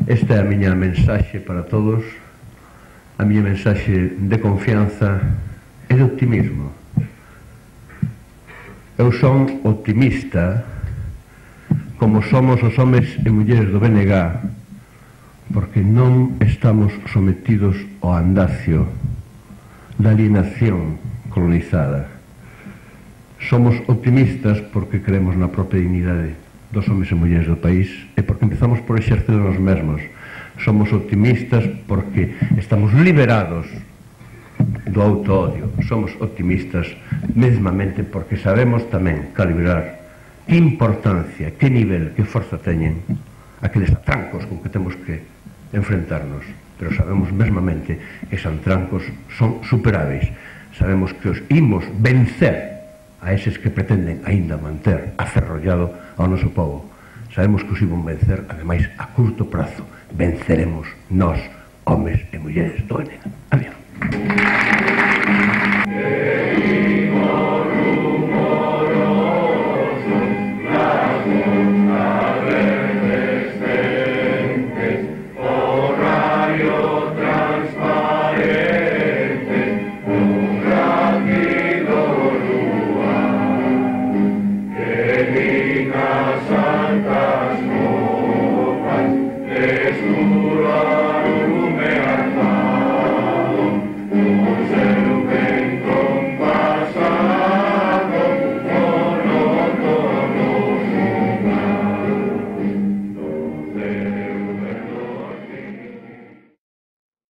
Esta é a miña mensaxe para todos, a miña mensaxe de confianza e de optimismo. Eu son optimista, como somos os homes e mulleres do BNG, porque non estamos sometidos ao andacio da alienación colonizada. Somos optimistas porque creemos na propia dignidade dos homes e mulleres do país e porque empezamos por exercer nos mesmos. Somos optimistas porque estamos liberados do auto-odio. Somos optimistas mesmamente porque sabemos tamén calibrar que importancia, que nivel, que forza teñen aqueles atrancos con que temos que enfrentarnos, pero sabemos mesmamente que esos atrancos son superáveis. Sabemos que os imos vencer a eses que pretenden aínda manter aferrollado ao noso povo. Sabemos que os imos vencer, ademais, a curto prazo. Venceremos nós, homes e mulleres do BNG. Adiós.